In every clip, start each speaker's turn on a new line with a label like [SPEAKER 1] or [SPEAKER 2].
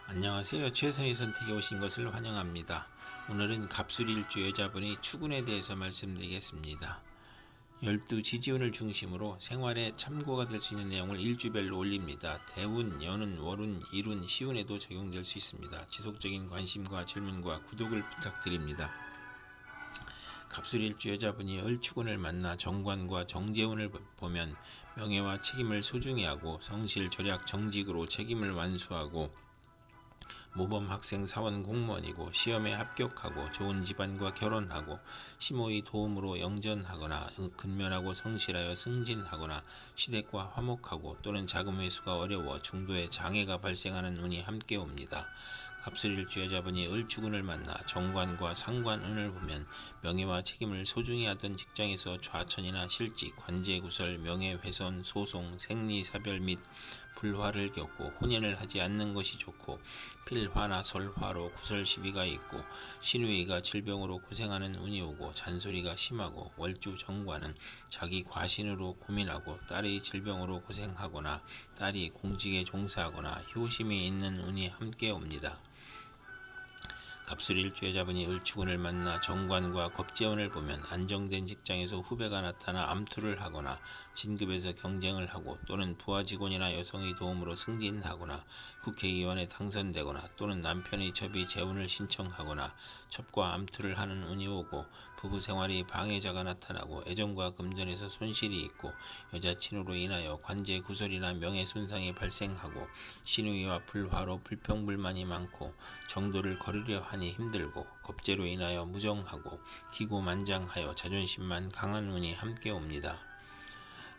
[SPEAKER 1] 안녕하세요. 최선의 선택에 오신 것을 환영합니다. 오늘은 갑술일주 여자분의 추군에 대해서 말씀드리겠습니다. 12지지운을 중심으로 생활에 참고가 될 수 있는 내용을 일주별로 올립니다. 대운, 연운, 월운, 일운, 시운에도 적용될 수 있습니다. 지속적인 관심과 질문과 구독을 부탁드립니다. 갑술일주 여자분이 을추군을 만나 정관과 정재운을 보면 명예와 책임을 소중히 하고 성실, 절약, 정직으로 책임을 완수하고 모범 학생, 사원, 공무원이고 시험에 합격하고 좋은 집안과 결혼하고 시모의 도움으로 영전하거나 근면하고 성실하여 승진하거나 시댁과 화목하고 또는 자금 회수가 어려워 중도에 장애가 발생하는 운이 함께 옵니다. 갑술일주 여자분이 을추군을 만나 정관과 상관운을 보면 명예와 책임을 소중히 하던 직장에서 좌천이나 실직, 관제구설, 명예훼손, 소송, 생리사별 및 불화를 겪고 혼인을 하지 않는 것이 좋고 필화나 설화로 구설시비가 있고 신우이가 질병으로 고생하는 운이 오고 잔소리가 심하고 월주 정관은 자기 과신으로 고민하고 딸의 질병으로 고생하거나 딸이 공직에 종사하거나 효심이 있는 운이 함께 옵니다. 갑술일주 여자분이 을추군을 만나 정관과 겁재운을 보면 안정된 직장에서 후배가 나타나 암투를 하거나 진급에서 경쟁을 하고 또는 부하 직원이나 여성의 도움으로 승진하거나 국회의원에 당선되거나 또는 남편의 접의 재혼을 신청하거나 첩과 암투를 하는 운이 오고 부부 생활이 방해자가 나타나고 애정과 금전에서 손실이 있고 여자친으로 인하여 관제 구설이나 명예 손상이 발생하고 신우이와 불화로 불평불만이 많고 정도를 거르려 하니 힘들고 겁재로 인하여 무정하고 기고만장하여 자존심만 강한 운이 함께 옵니다.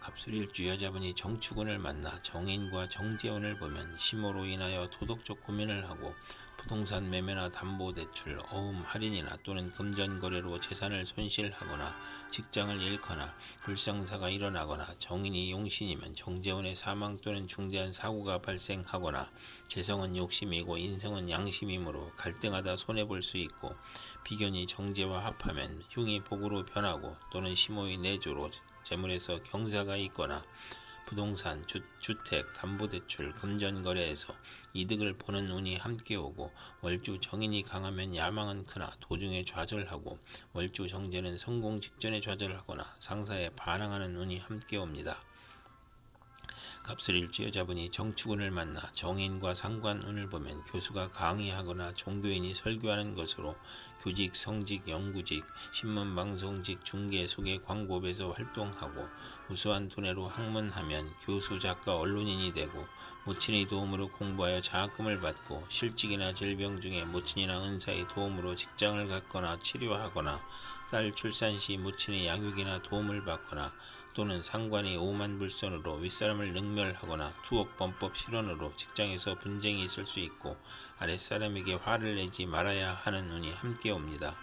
[SPEAKER 1] 갑술일주 여자분이 정축운을 만나 정인과 정재운을 보면 심호로 인하여 도덕적 고민을 하고 부동산 매매나 담보대출, 어음 할인이나 또는 금전거래로 재산을 손실하거나 직장을 잃거나 불상사가 일어나거나 정인이 용신이면 정재운의 사망 또는 중대한 사고가 발생하거나 재성은 욕심이고 인성은 양심이므로 갈등하다 손해볼 수 있고 비견이 정제와 합하면 흉이 복으로 변하고 또는 심호의 내조로 재물에서 경사가 있거나 부동산, 주택, 담보대출, 금전거래에서 이득을 보는 운이 함께 오고 월주 정인이 강하면 야망은 크나 도중에 좌절하고 월주 정제는 성공 직전에 좌절하거나 상사에 반항하는 운이 함께 옵니다. 갑술일주 여자분이 정축운을 만나 정인과 상관운을 보면 교수가 강의하거나 종교인이 설교하는 것으로 교직, 성직, 연구직, 신문방송직, 중개, 소개, 광고업에서 활동하고 우수한 두뇌로 학문하면 교수, 작가, 언론인이 되고 모친의 도움으로 공부하여 장학금을 받고 실직이나 질병 중에 모친이나 은사의 도움으로 직장을 갖거나 치료하거나 딸 출산 시 모친의 양육이나 도움을 받거나 또는 상관이 오만불선으로 윗사람을 능멸하거나 투옥범법 실언으로 직장에서 분쟁이 있을 수 있고 아랫사람에게 화를 내지 말아야 하는 운이 함께 옵니다.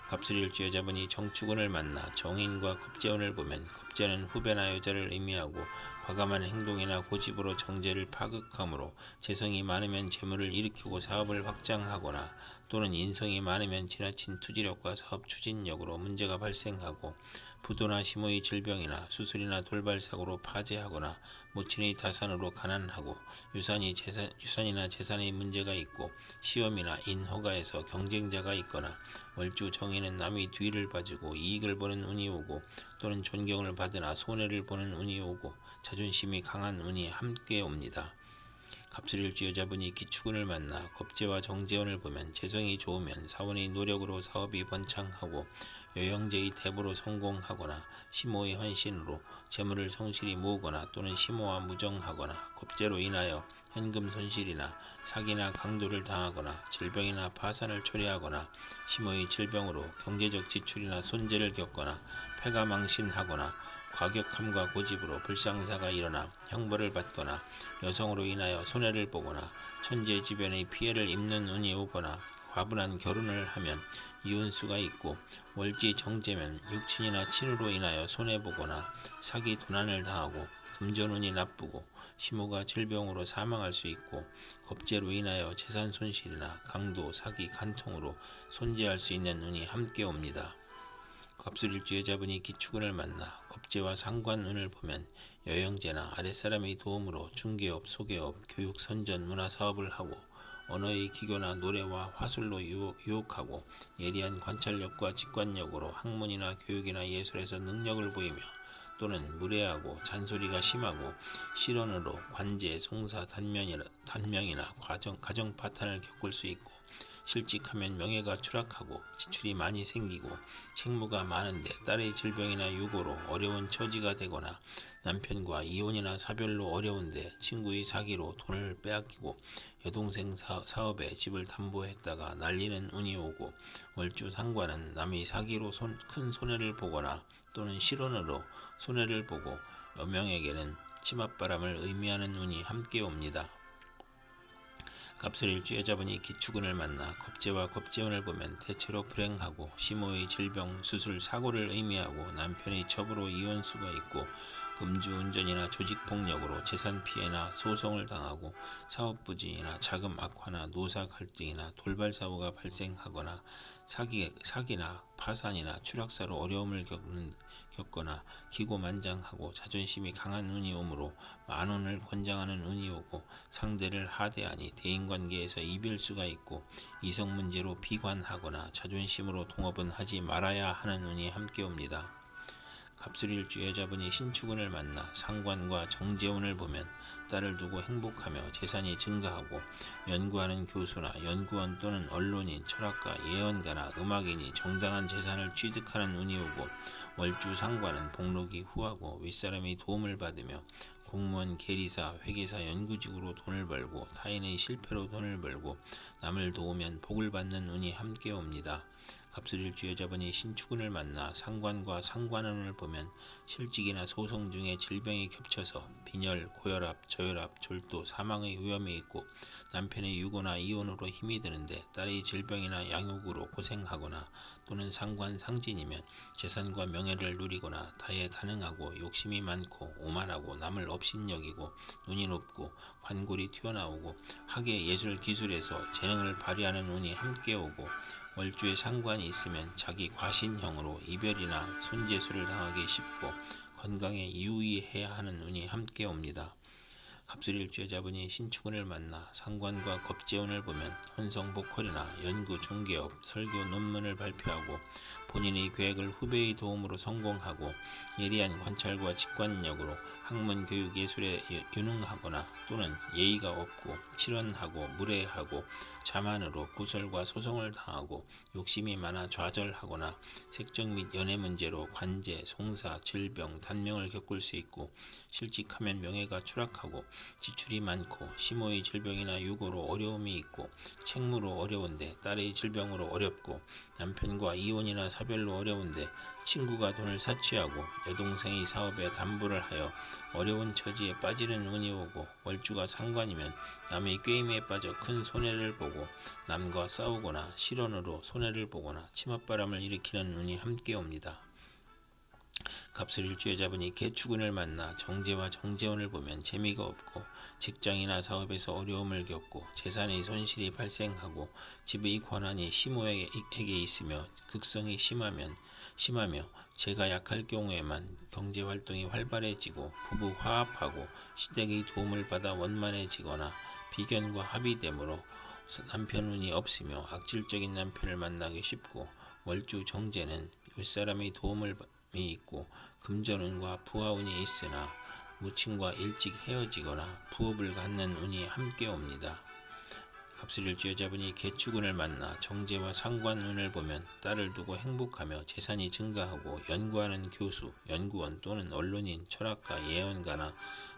[SPEAKER 1] 갑술일주 여자분이 정축운을 만나 정인과 겁재운을 보면 겁재는 후배나 여자를 의미하고 과감한 행동이나 고집으로 정제를 파극하므로 재성이 많으면 재물을 일으키고 사업을 확장하거나 또는 인성이 많으면 지나친 투지력과 사업 추진력으로 문제가 발생하고 부도나 심호의 질병이나 수술이나 돌발사고로 파재하거나 모친의 다산으로 가난하고 유산이나 재산의 문제가 있고 시험이나 인허가에서 경쟁자가 있거나 월주 정인은 남의 뒤를 봐주고 이익을 보는 운이 오고 또는 존경을 받으나 손해를 보는 운이 오고 자존심이 강한 운이 함께 옵니다. 갑술일주 여자분이 기축운을 만나 겁재와 정재운을 보면 재성이 좋으면 사원의 노력으로 사업이 번창하고 여형제의 대보로 성공하거나 심호의 헌신으로 재물을 성실히 모으거나 또는 심호와 무정하거나 겁재로 인하여 현금 손실이나 사기나 강도를 당하거나 질병이나 파산을 초래하거나 심호의 질병으로 경제적 지출이나 손재를 겪거나 폐가망신하거나 과격함과 고집으로 불상사가 일어나 형벌을 받거나 여성으로 인하여 손해를 보거나 천재지변의 피해를 입는 운이 오거나 과분한 결혼을 하면 이혼수가 있고 월지 정제면 육친이나 친으로 인하여 손해보거나 사기 도난을 당하고 금전운이 나쁘고 심호가 질병으로 사망할 수 있고 겁재로 인하여 재산 손실이나 강도, 사기, 간통으로 손재할 수 있는 운이 함께 옵니다. 갑술일주 여자분이 기축운을 만나 겁재와 상관운을 보면 여형제나 아랫사람의 도움으로 중개업, 소개업, 교육, 선전, 문화사업을 하고 언어의 기교나 노래와 화술로 유혹하고 예리한 관찰력과 직관력으로 학문이나 교육이나 예술에서 능력을 보이며 또는 무례하고 잔소리가 심하고 실언으로 관제, 송사, 단명이나 가정 파탄을 겪을 수 있고 실직하면 명예가 추락하고 지출이 많이 생기고 책무가 많은데 딸의 질병이나 유고로 어려운 처지가 되거나 남편과 이혼이나 사별로 어려운데 친구의 사기로 돈을 빼앗기고 여동생 사업에 집을 담보했다가 날리는 운이 오고 월주 상관은 남의 사기로 큰 손해를 보거나 또는 실언으로 손해를 보고 여명에게는 치맛바람을 의미하는 운이 함께 옵니다. 갑술일주 여자분이 기축운을 만나 겁재와 겁재운을 보면 대체로 불행하고 시모의 질병, 수술, 사고를 의미하고 남편의 첩으로 이혼수가 있고 음주운전이나 조직폭력으로 재산 피해나 소송을 당하고 사업부진이나 자금 악화나 노사 갈등이나 돌발 사고가 발생하거나 사기나 파산이나 추락사로 어려움을 겪거나 기고만장하고 자존심이 강한 운이 오므로 만원을 권장하는 운이 오고 상대를 하대하니 대인관계에서 이별수가 있고 이성 문제로 비관하거나 자존심으로 동업은 하지 말아야 하는 운이 함께 옵니다. 갑술일주 여자분이 신축운을 만나 상관과 정재운을 보면 딸을 두고 행복하며 재산이 증가하고 연구하는 교수나 연구원 또는 언론인, 철학가, 예언가나 음악인이 정당한 재산을 취득하는 운이 오고 월주 상관은 복록이 후하고 윗사람의 도움을 받으며 공무원, 계리사, 회계사, 연구직으로 돈을 벌고 타인의 실패로 돈을 벌고 남을 도우면 복을 받는 운이 함께 옵니다. 갑술일주 여자분이 신축운을 만나 상관과 상관운을 보면 실직이나 소송 중에 질병이 겹쳐서 빈혈, 고혈압, 저혈압, 졸도, 사망의 위험이 있고 남편의 유고나 이혼으로 힘이 드는데 딸의 질병이나 양육으로 고생하거나 또는 상관 상진이면 재산과 명예를 누리거나 다해다능하고 욕심이 많고 오만하고 남을 업신여기고 눈이 높고 관골이 튀어나오고 학예 예술 기술에서 재능을 발휘하는 운이 함께 오고 월주에 상관이 있으면 자기 과신형으로 이별이나 손재수를 당하기 쉽고 건강에 유의해야 하는 운이 함께 옵니다. 갑술일주 여자분이 신축운을 만나 상관과 겁재운을 보면 혼성보컬이나 연구 중개업, 설교 논문을 발표하고 본인의 계획을 후배의 도움으로 성공하고 예리한 관찰과 직관력으로 학문 교육 예술에 유능하거나 또는 예의가 없고 실언하고 무례하고 자만으로 구설과 소송을 당하고 욕심이 많아 좌절하거나 색적 및 연애 문제로 관제, 송사, 질병, 단명을 겪을 수 있고 실직하면 명예가 추락하고 지출이 많고 시모의 질병이나 유고로 어려움이 있고 책무로 어려운데 딸의 질병으로 어렵고 남편과 이혼이나 사별로 어려운데 친구가 돈을 사취하고 여동생의 사업에 담보를 하여 어려운 처지에 빠지는 운이 오고 월주가 상관이면 남의 꾀임에 빠져 큰 손해를 보고 남과 싸우거나 실언으로 손해를 보거나 치맛바람을 일으키는 운이 함께 옵니다. 갑술일주 여자분이 개축운을 만나 정제와 정재운을 보면 재미가 없고 직장이나 사업에서 어려움을 겪고 재산의 손실이 발생하고 집의 권한이 시모에게 있으며 극성이 심하며 재가 약할 경우에만 경제활동이 활발해지고 부부 화합하고 시댁의 도움을 받아 원만해지거나 비견과 합의됨으로 남편 운이 없으며 악질적인 남편을 만나기 쉽고 월주 정제는 윗사람의 도움이 있고 금전운과 부하운이 있으나 무친과 일찍 헤어지거나 부업을 갖는 운이 함께 옵니다. 갑술일주 여자분이 개축운을 만나 정제와 상관운을 보면 딸을 두고 행복하며 재산이 증가하고 연구하는 교수, 연구원 또는 언론인, 철학가, 예언가나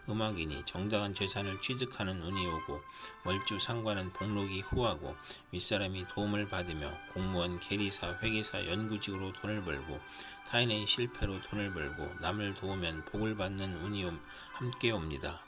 [SPEAKER 1] 음악인이 정당한 재산을 취득하는 운이 오고 월주 상관은 복록이 후하고 윗사람이 도움을 받으며 공무원, 계리사, 회계사, 연구직으로 돈을 벌고 타인의 실패로 돈을 벌고 남을 도우면 복을 받는 운이 함께 옵니다.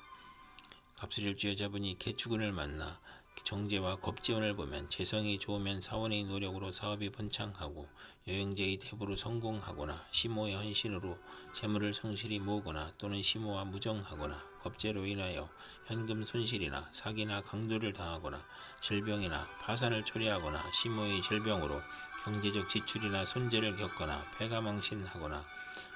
[SPEAKER 1] 갑술일주 여자분이 개축운을 만나 정제와 겁재운을 보면 재성이 좋으면 사원의 노력으로 사업이 번창하고 여행제의 대부로 성공하거나 시모의 헌신으로 재물을 성실히 모으거나 또는 시모와 무정하거나 겁재로 인하여 현금 손실이나 사기나 강도를 당하거나 질병이나 파산을 초래하거나 시모의 질병으로 경제적 지출이나 손재를 겪거나 폐가망신하거나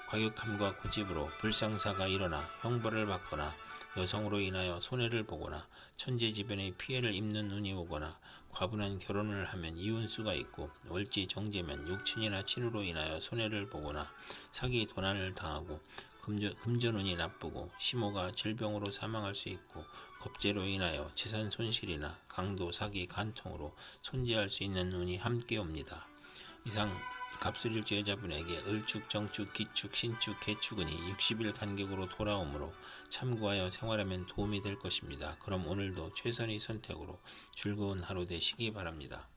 [SPEAKER 1] 과격함과 고집으로 불상사가 일어나 형벌을 받거나 여성으로 인하여 손해를 보거나 천재지변의 피해를 입는 운이 오거나 과분한 결혼을 하면 이혼수가 있고 월지 정제면 육친이나 친으로 인하여 손해를 보거나 사기 도난을 당하고 금전운이 나쁘고 시모가 질병으로 사망할 수 있고 겁재로 인하여 재산 손실이나 강도, 사기, 간통으로 손재할 수 있는 운이 함께 옵니다. 이상 갑술일주 여자분에게 을축, 정축, 기축, 신축, 개축운이 60일 간격으로 돌아오므로 참고하여 생활하면 도움이 될 것입니다. 그럼 오늘도 최선의 선택으로 즐거운 하루 되시기 바랍니다.